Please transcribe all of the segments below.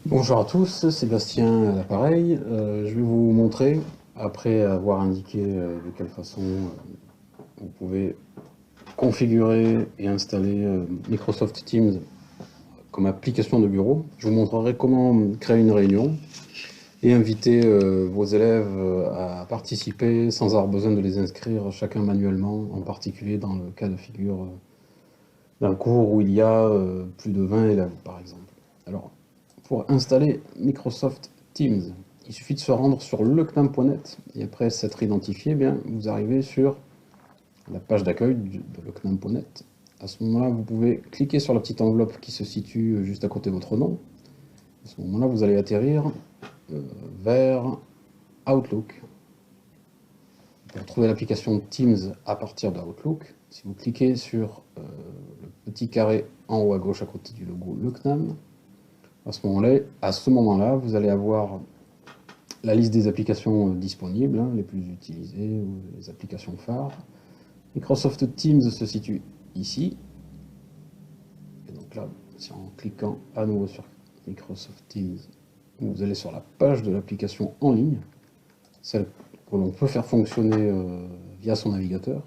Bonjour à tous, Sébastien à l'appareil. Je vais vous montrer, après avoir indiqué de quelle façon vous pouvez configurer et installer Microsoft Teams comme application de bureau. Je vous montrerai comment créer une réunion et inviter vos élèves à participer sans avoir besoin de les inscrire chacun manuellement, en particulier dans le cas de figure d'un cours où il y a plus de 20 élèves par exemple. Alors, pour installer Microsoft Teams, il suffit de se rendre sur lecnam.net et après s'être identifié, eh bien, vous arrivez sur la page d'accueil de lecnam.net. À ce moment-là, vous pouvez cliquer sur la petite enveloppe qui se situe juste à côté de votre nom. À ce moment-là, vous allez atterrir vers Outlook. Pour retrouver l'application Teams à partir de Outlook, si vous cliquez sur le petit carré en haut à gauche à côté du logo Lecnam, à ce moment-là, vous allez avoir la liste des applications disponibles, les plus utilisées, ou les applications phares. Microsoft Teams se situe ici. Et donc là, si en cliquant à nouveau sur Microsoft Teams, vous allez sur la page de l'application en ligne, celle que l'on peut faire fonctionner via son navigateur.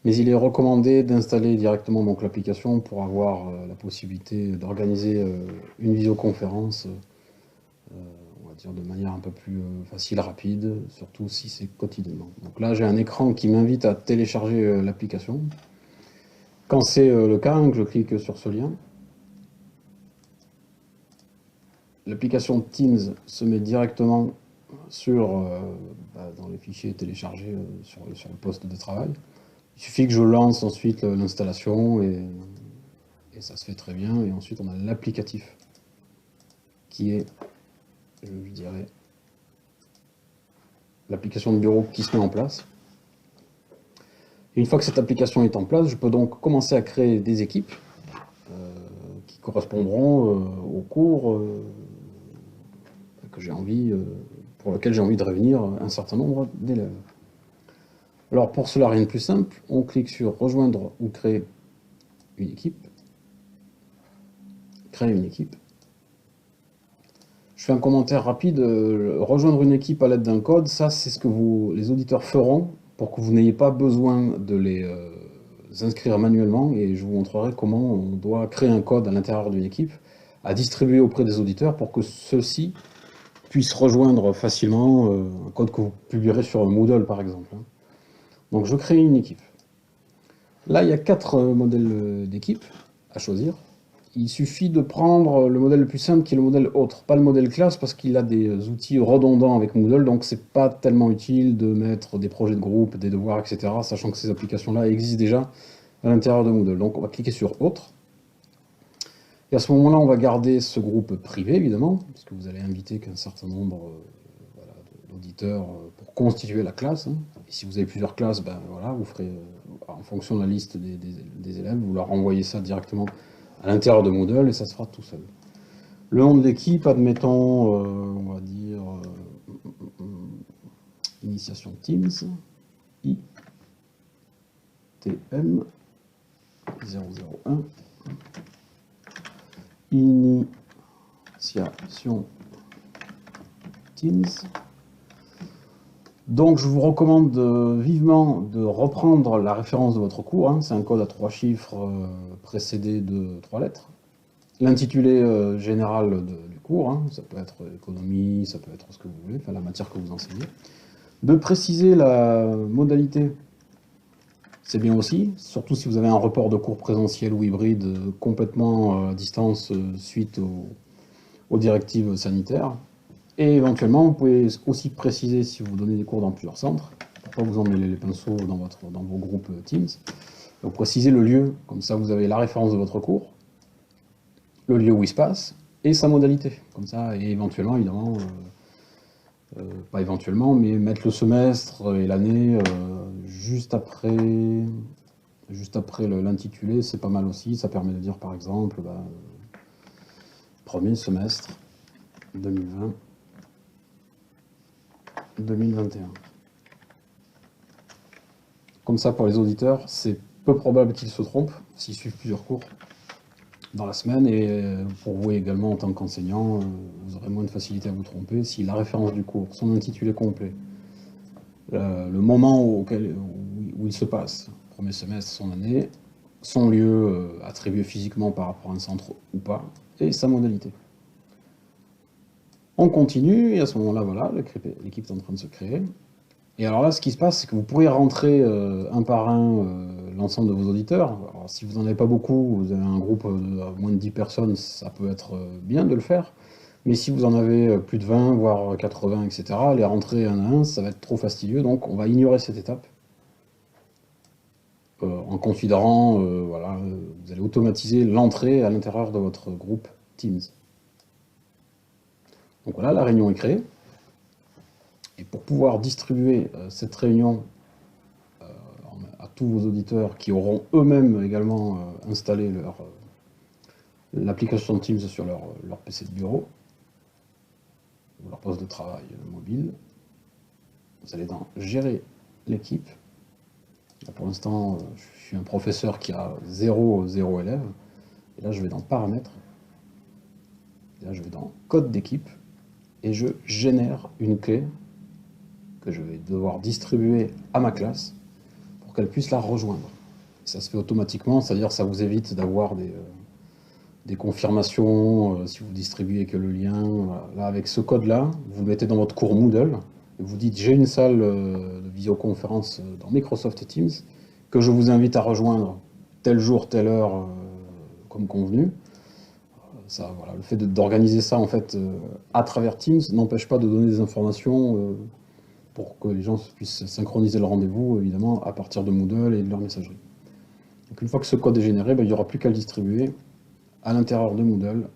Mais il est recommandé d'installer directement l'application pour avoir la possibilité d'organiser une visioconférence on va dire de manière un peu plus facile, rapide, surtout si c'est quotidiennement. Donc là, j'ai un écran qui m'invite à télécharger l'application. Quand c'est le cas, je clique sur ce lien. L'application Teams se met directement dans les fichiers téléchargés sur le poste de travail. Il suffit que je lance ensuite l'installation et ça se fait très bien. Et ensuite, on a l'applicatif qui est, je dirais, l'application de bureau qui se met en place. Et une fois que cette application est en place, je peux donc commencer à créer des équipes qui correspondront au cours que j'ai envie, pour lequel j'ai envie de réunir un certain nombre d'élèves. Alors pour cela, rien de plus simple, on clique sur rejoindre ou créer une équipe. Créer une équipe. Je fais un commentaire rapide. Rejoindre une équipe à l'aide d'un code, ça c'est ce que les auditeurs feront pour que vous n'ayez pas besoin de les inscrire manuellement, et je vous montrerai comment on doit créer un code à l'intérieur d'une équipe à distribuer auprès des auditeurs pour que ceux-ci puissent rejoindre facilement un code que vous publierez sur Moodle par exemple. Donc je crée une équipe. Là, il y a 4 modèles d'équipe à choisir. Il suffit de prendre le modèle le plus simple qui est le modèle autre, pas le modèle classe parce qu'il a des outils redondants avec Moodle, donc c'est pas tellement utile de mettre des projets de groupe, des devoirs, etc., sachant que ces applications-là existent déjà à l'intérieur de Moodle. Donc on va cliquer sur autre. Et à ce moment-là, on va garder ce groupe privé, évidemment, puisque vous allez inviter qu'un certain nombre voilà, d'auditeurs pour constituer la classe. Et si vous avez plusieurs classes, ben, voilà, vous ferez, en fonction de la liste des élèves, vous leur envoyez ça directement à l'intérieur de Moodle et ça se fera tout seul. Le nom de l'équipe, admettons, on va dire initiation Teams, ITM 001, initiation Teams. Donc je vous recommande vivement de reprendre la référence de votre cours, c'est un code à 3 chiffres précédé de 3 lettres. L'intitulé général du cours, ça peut être économie, ça peut être ce que vous voulez, enfin la matière que vous enseignez. De préciser la modalité, c'est bien aussi, surtout si vous avez un report de cours présentiel ou hybride complètement à distance suite aux directives sanitaires. Et éventuellement, vous pouvez aussi préciser si vous donnez des cours dans plusieurs centres, pour pas vous emmêler les pinceaux dans vos groupes Teams. Donc précisez le lieu, comme ça vous avez la référence de votre cours, le lieu où il se passe, et sa modalité. Comme ça, et éventuellement, évidemment, pas éventuellement, mais mettre le semestre et l'année juste après l'intitulé, c'est pas mal aussi. Ça permet de dire, par exemple, premier semestre 2020-2021. Comme ça, pour les auditeurs, c'est peu probable qu'ils se trompent s'ils suivent plusieurs cours. dans la semaine, et pour vous également en tant qu'enseignant, vous aurez moins de facilité à vous tromper si la référence du cours, son intitulé complet, le moment où il se passe, premier semestre, son année, son lieu attribué physiquement par rapport à un centre ou pas, et sa modalité. On continue, et à ce moment-là, voilà, l'équipe est en train de se créer. Et alors là, ce qui se passe, c'est que vous pourrez rentrer un par un l'ensemble de vos auditeurs. Alors, si vous n'en avez pas beaucoup, vous avez un groupe de moins de 10 personnes, ça peut être bien de le faire. Mais si vous en avez plus de 20, voire 80, etc., les rentrer un à un, ça va être trop fastidieux. Donc on va ignorer cette étape en considérant, voilà, vous allez automatiser l'entrée à l'intérieur de votre groupe Teams. Donc voilà, la réunion est créée. Et pour pouvoir distribuer cette réunion à tous vos auditeurs qui auront eux-mêmes également installé l'application Teams sur leur PC de bureau, ou leur poste de travail mobile, vous allez dans Gérer l'équipe. Pour l'instant, je suis un professeur qui a 0 élèves. Et là, je vais dans Paramètres. Et là, je vais dans Code d'équipe. Et je génère une clé que je vais devoir distribuer à ma classe pour qu'elle puisse la rejoindre. Ça se fait automatiquement, c'est-à-dire que ça vous évite d'avoir des confirmations si vous distribuez que le lien. Voilà. Là, avec ce code-là, vous le mettez dans votre cours Moodle, et vous dites j'ai une salle de visioconférence dans Microsoft Teams que je vous invite à rejoindre tel jour, telle heure, comme convenu. Ça, voilà, le fait d'organiser ça en fait à travers Teams n'empêche pas de donner des informations pour que les gens puissent synchroniser le rendez-vous, évidemment, à partir de Moodle et de leur messagerie. Donc une fois que ce code est généré, il n'y aura plus qu'à le distribuer à l'intérieur de Moodle,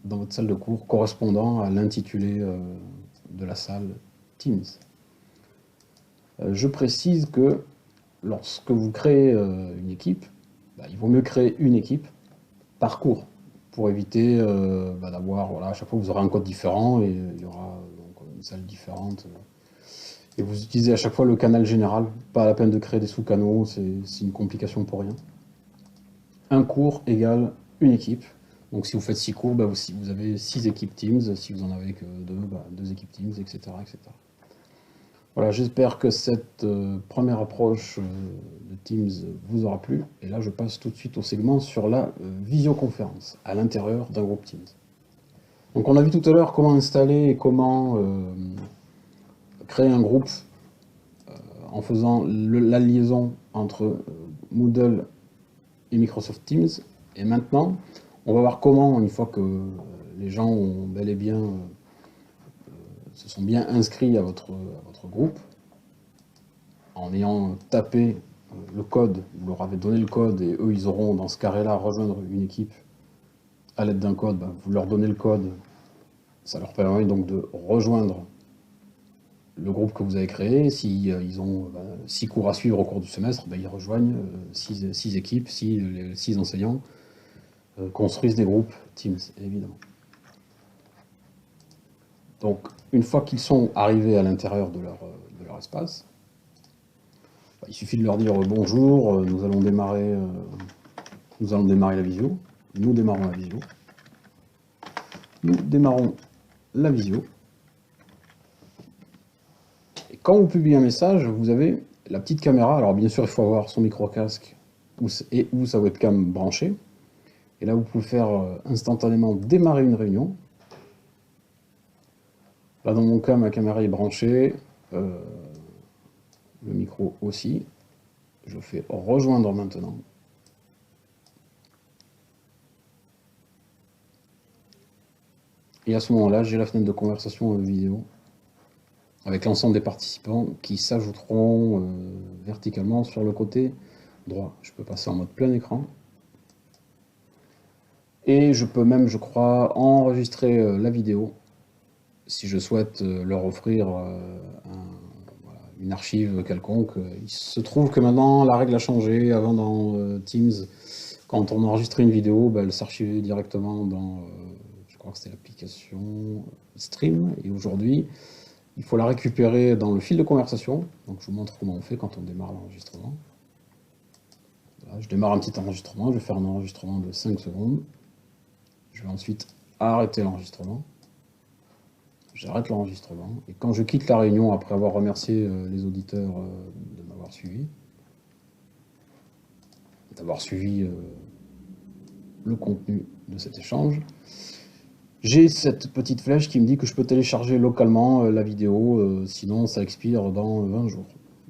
dans votre salle de cours, correspondant à l'intitulé de la salle Teams. Je précise que lorsque vous créez une équipe, il vaut mieux créer une équipe par cours, pour éviter d'avoir, voilà, à chaque fois vous aurez un code différent, et il y aura donc, une salle différente. Et vous utilisez à chaque fois le canal général, pas la peine de créer des sous-canaux, c'est une complication pour rien. Un cours égale une équipe. Donc si vous faites 6 cours, vous avez 6 équipes Teams. Si vous en avez que 2, 2 équipes Teams, etc. etc. Voilà, j'espère que cette première approche de Teams vous aura plu. Et là, je passe tout de suite au segment sur la visioconférence à l'intérieur d'un groupe Teams. Donc on a vu tout à l'heure comment installer et comment créer un groupe en faisant la liaison entre Moodle et Microsoft Teams. Et maintenant, on va voir comment, une fois que les gens ont bel et bien se sont bien inscrits à votre groupe, en ayant tapé le code, vous leur avez donné le code, et eux ils auront dans ce carré-là rejoindre une équipe à l'aide d'un code, vous leur donnez le code, ça leur permet donc de rejoindre le groupe que vous avez créé. Si ils ont 6 cours à suivre au cours du semestre, ils rejoignent 6 équipes, si les 6 enseignants construisent des groupes Teams, évidemment. Donc, une fois qu'ils sont arrivés à l'intérieur de leur espace, il suffit de leur dire bonjour, nous allons démarrer la visio. Nous démarrons la visio. Nous démarrons la visio. Et quand vous publiez un message, vous avez la petite caméra. Alors bien sûr, il faut avoir son micro-casque ou sa webcam branchée. Et là, vous pouvez faire instantanément démarrer une réunion. Là, dans mon cas, ma caméra est branchée, le micro aussi. Je fais rejoindre maintenant. Et à ce moment-là, j'ai la fenêtre de conversation vidéo avec l'ensemble des participants qui s'ajouteront verticalement sur le côté droit. Je peux passer en mode plein écran. Et je peux même, je crois, enregistrer la vidéo si je souhaite leur offrir une archive quelconque. Il se trouve que maintenant, la règle a changé. Avant, dans Teams, quand on enregistrait une vidéo, elle s'archivait directement dans, je crois que c'était l'application Stream. Et aujourd'hui, il faut la récupérer dans le fil de conversation. Donc je vous montre comment on fait quand on démarre l'enregistrement. Voilà, je démarre un petit enregistrement, je vais faire un enregistrement de 5 secondes. Je vais ensuite arrêter l'enregistrement. J'arrête l'enregistrement. Et quand je quitte la réunion, après avoir remercié les auditeurs de m'avoir suivi, d'avoir suivi le contenu de cet échange, j'ai cette petite flèche qui me dit que je peux télécharger localement la vidéo, sinon ça expire dans 20 jours.